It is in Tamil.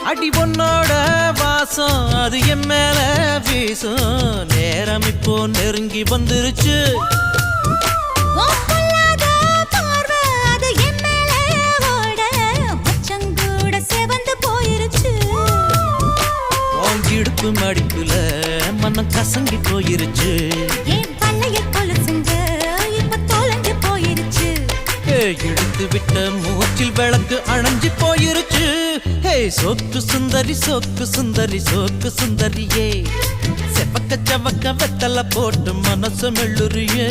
அடி பொண்ணோட வாசம் அது என் மேல வீசும். நேரம் இப்போ நெருங்கி வந்துருச்சு. இடுப்பு மடிப்புல மனம் கசங்கி போயிருச்சு. இழுத்து விட்ட மூச்சில் விளக்கு அணைஞ்சு போயிருச்சு. சொக்கு சுந்தரி சொக்கு சுந்தரி சொக்கு சுந்தரியே, செவக்க செவக்க வெத்தல போட்டு மனசு மெல்லுறியே.